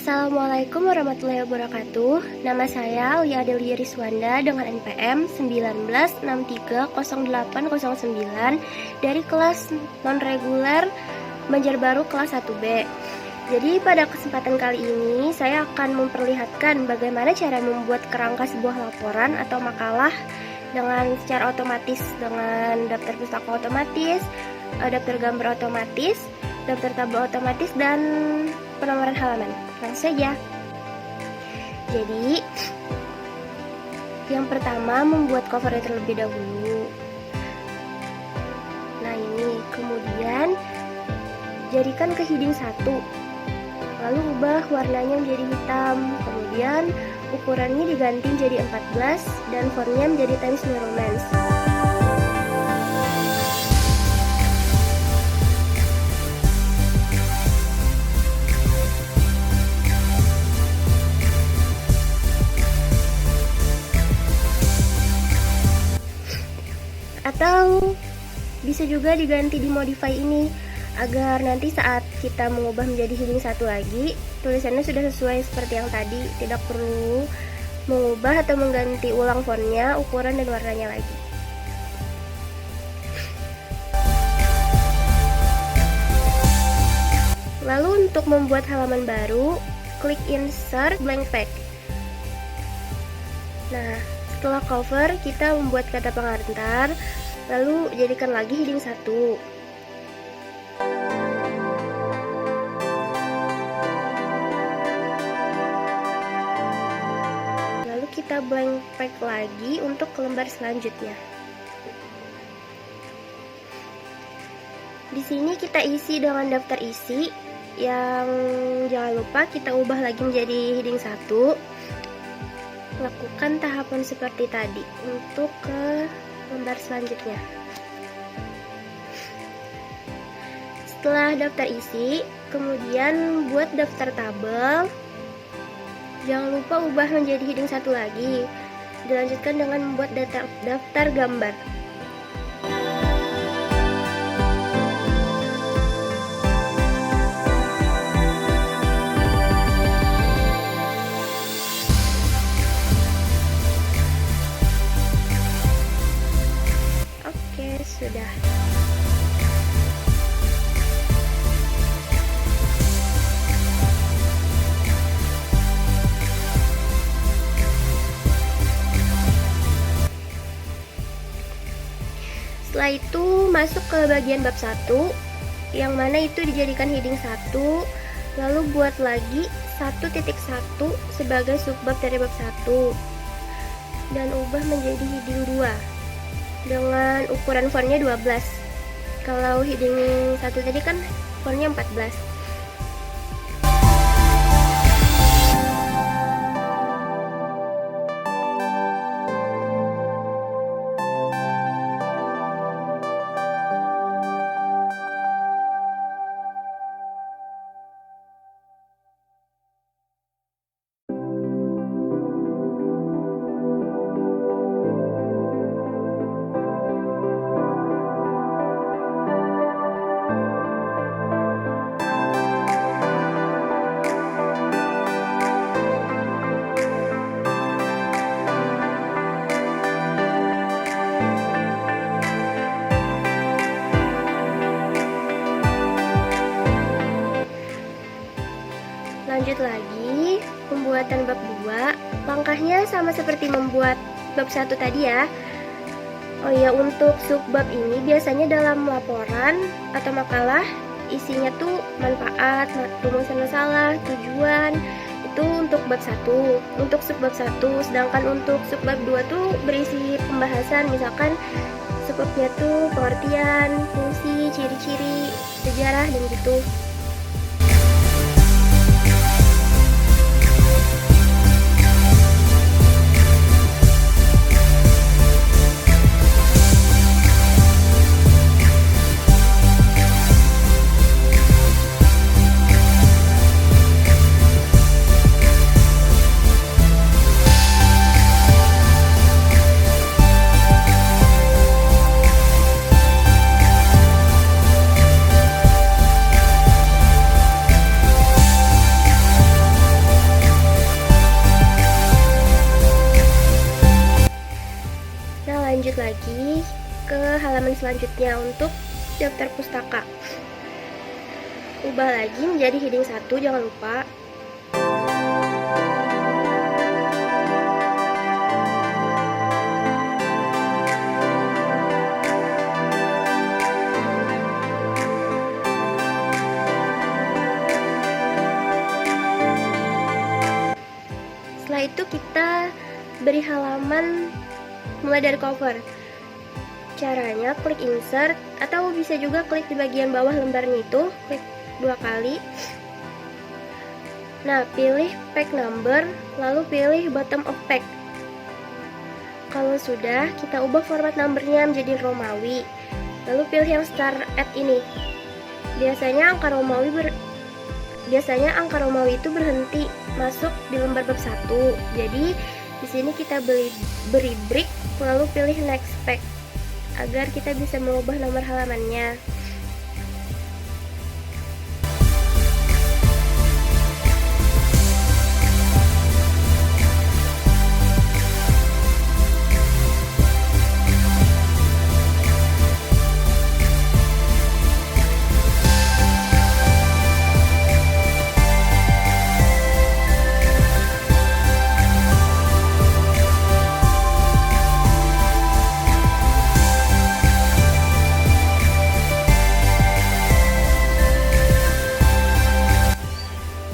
Assalamualaikum warahmatullahi wabarakatuh. Nama saya Lia Adelia Riswanda dengan NPM 19630809 dari kelas non-reguler Banjarbaru kelas 1B. Jadi pada kesempatan kali ini saya akan memperlihatkan bagaimana cara membuat kerangka sebuah laporan atau makalah dengan secara otomatis, dengan daftar pustaka otomatis, daftar gambar otomatis, daftar tabel otomatis, dan penomoran halaman. Langsung saja. Jadi yang pertama, membuat covernya terlebih dahulu. Nah ini, kemudian jadikan ke heading 1, lalu ubah warnanya menjadi hitam, kemudian ukurannya diganti menjadi 14 dan fontnya menjadi Times New Roman. Atau bisa juga diganti di modify ini agar nanti saat kita mengubah menjadi heading 1 lagi, tulisannya sudah sesuai seperti yang tadi, tidak perlu mengubah atau mengganti ulang fontnya, ukuran, dan warnanya lagi. Lalu untuk membuat halaman baru, klik insert blank page. Nah, setelah cover, kita membuat kata pengantar, lalu jadikan lagi heading 1. Lalu kita blank page lagi untuk ke lembar selanjutnya. Di sini kita isi dengan daftar isi, yang jangan lupa kita ubah lagi menjadi heading 1. Lakukan tahapan seperti tadi untuk ke lembar selanjutnya. Setelah daftar isi, kemudian buat daftar tabel. Jangan lupa ubah menjadi heading 1 lagi. Dilanjutkan dengan membuat daftar gambar. Sudah. Setelah itu masuk ke bagian bab 1, yang mana itu dijadikan heading 1, lalu buat lagi 1.1 sebagai subbab dari bab 1 dan ubah menjadi heading 2 dengan ukuran fontnya 12. Kalau heading 1 tadi kan fontnya 14. Lanjut lagi, pembuatan bab 2. Langkahnya sama seperti membuat bab 1 tadi ya. Oh ya, untuk subbab ini biasanya dalam laporan atau makalah isinya tuh manfaat, rumusan masalah, tujuan. Itu untuk bab 1, untuk subbab 1. Sedangkan untuk subbab 2 tuh berisi pembahasan, misalkan subbabnya tuh pengertian, fungsi, ciri-ciri, sejarah, dan gitu. selanjutnya untuk daftar pustaka. Ubah lagi menjadi heading 1, jangan lupa. Setelah itu kita beri halaman mulai dari cover. Caranya klik insert atau bisa juga klik di bagian bawah lembarnya itu, klik 2 kali. Nah, pilih page number, lalu pilih bottom of page. Kalau sudah, kita ubah format numbernya menjadi Romawi. Lalu pilih yang start at ini. Biasanya angka Romawi itu berhenti masuk di lembar bab 1. Jadi di sini kita beri break lalu pilih next page agar kita bisa mengubah nomor halamannya.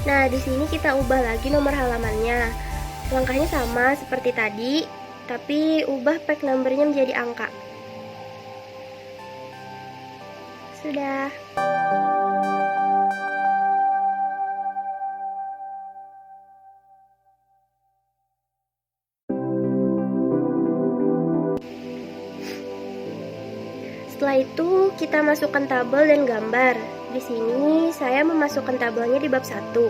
Nah, di sini kita ubah lagi nomor halamannya. Langkahnya sama seperti tadi, tapi ubah page numbernya menjadi angka. Sudah. Setelah itu, kita masukkan tabel dan gambar. Di sini saya memasukkan tabelnya di bab 1.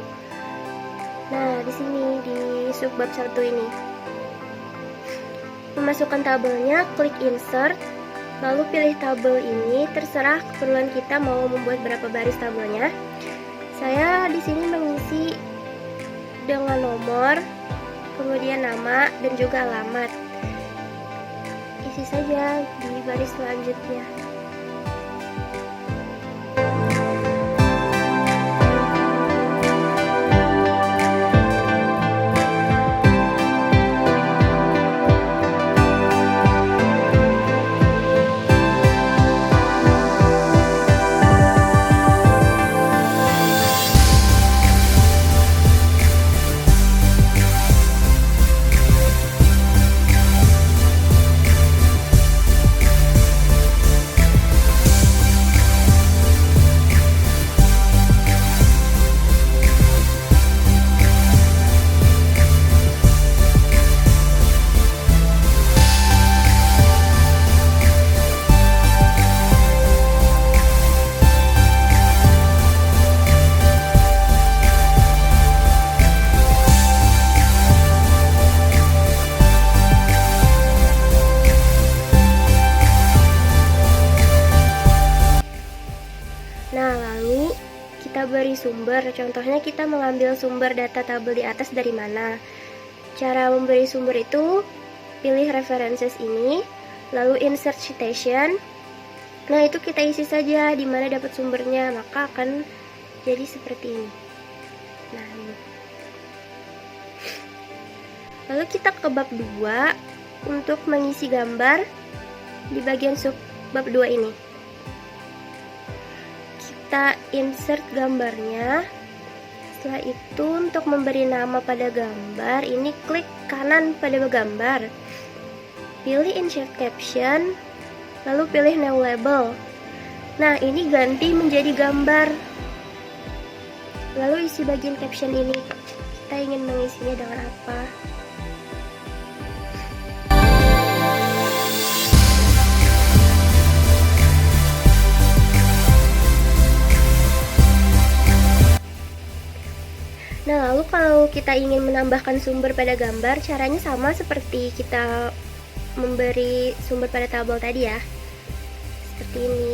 Nah, di sini di sub bab 1 ini. Memasukkan tabelnya, klik insert, lalu pilih tabel ini, terserah keperluan kita mau membuat berapa baris tabelnya. Saya di sini mengisi dengan nomor, kemudian nama dan juga alamat. Isi saja di baris selanjutnya. Beri sumber, contohnya kita mengambil sumber data tabel di atas dari mana. Cara memberi sumber itu, pilih references ini, lalu insert citation. Nah, itu kita isi saja di mana dapat sumbernya, maka akan jadi seperti ini. Nah, ini. Lalu kita ke bab 2 untuk mengisi gambar di bagian sub bab 2 ini. Kita insert gambarnya. Setelah itu untuk memberi nama pada gambar, ini klik kanan pada gambar, pilih insert caption, lalu pilih new label. Nah, ini ganti menjadi gambar, lalu isi bagian caption ini. Kita ingin mengisinya dengan apa? Nah, lalu kalau kita ingin menambahkan sumber pada gambar, caranya sama seperti kita memberi sumber pada tabel tadi ya. Seperti ini.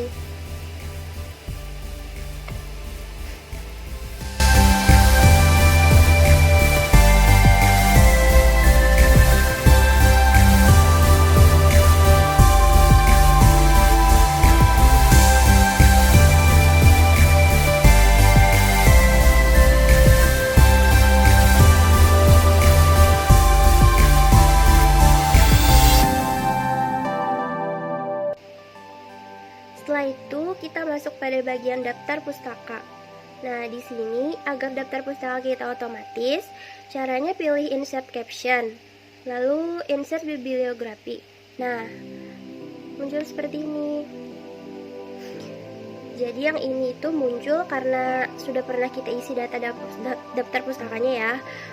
bagian daftar pustaka. Nah, di sini agar daftar pustaka kita otomatis, caranya pilih insert caption, lalu insert bibliografi. Nah, muncul seperti ini. Jadi yang ini itu muncul karena sudah pernah kita isi data daftar pustakanya ya.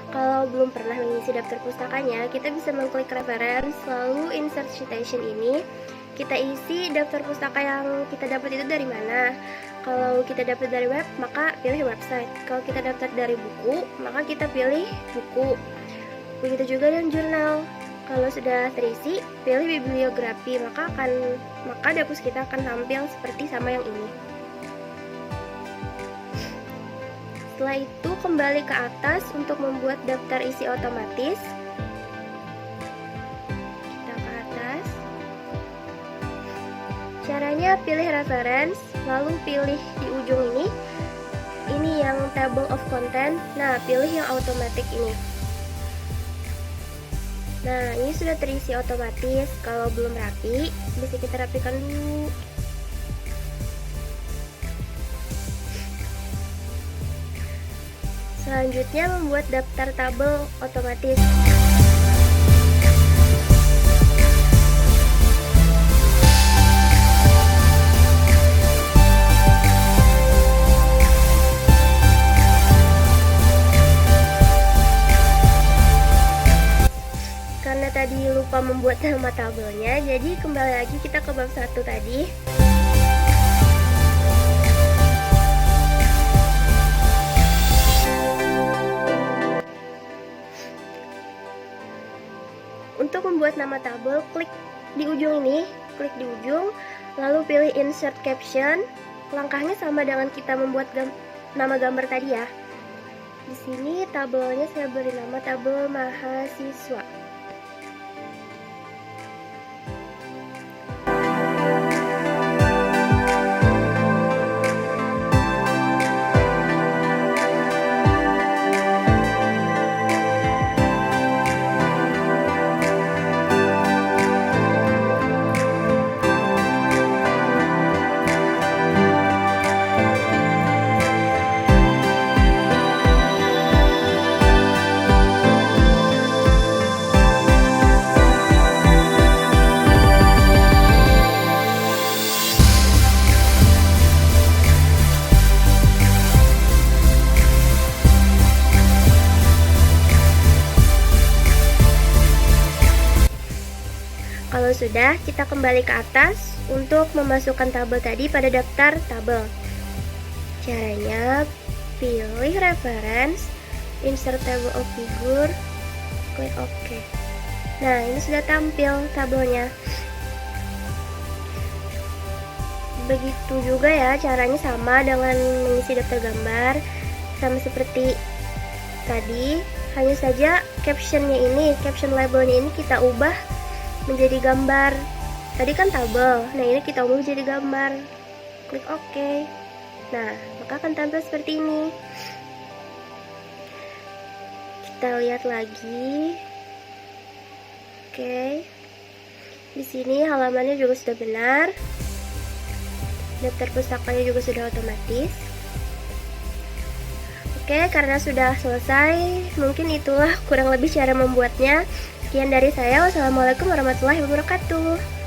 Kalau belum pernah mengisi daftar pustakanya, kita bisa mengklik reference, lalu insert citation ini. Kita isi daftar pustaka yang kita dapat itu dari mana. Kalau kita dapat dari web, maka pilih website. Kalau kita dapat dari buku, maka kita pilih buku. Begitu juga dengan jurnal. Kalau sudah terisi, pilih bibliografi, maka dapus kita akan tampil seperti sama yang ini. Setelah itu kembali ke atas untuk membuat daftar isi otomatis. Kita ke atas. Caranya pilih reference, lalu pilih di ujung ini. Ini yang table of content. Nah, pilih yang automatic ini. Nah, ini sudah terisi otomatis. Kalau belum rapi, bisa kita rapikan dulu. Selanjutnya membuat daftar tabel otomatis. Karena tadi lupa membuat nama tabelnya, jadi kembali lagi kita ke bab 1 tadi. Untuk membuat nama tabel, klik di ujung ini, klik di ujung, lalu pilih insert caption. Langkahnya sama dengan kita membuat nama gambar tadi ya. Di sini tabelnya saya beri nama tabel mahasiswa. Kalau sudah, kita kembali ke atas untuk memasukkan tabel tadi pada daftar tabel. Caranya, pilih reference, insert table of figure, klik OK. Nah, ini sudah tampil tabelnya. Begitu juga ya, caranya sama dengan mengisi daftar gambar, sama seperti tadi. Hanya saja captionnya ini, caption labelnya ini kita ubah menjadi gambar. Tadi kan tabel, nah ini kita ubah menjadi gambar. Klik OK. Nah, maka akan tampil seperti ini. Kita lihat lagi. Oke. Di sini halamannya juga sudah benar. Daftar pustakanya juga sudah otomatis. Oke, karena sudah selesai, mungkin itulah kurang lebih cara membuatnya. Sekian dari saya. Wassalamualaikum warahmatullahi wabarakatuh.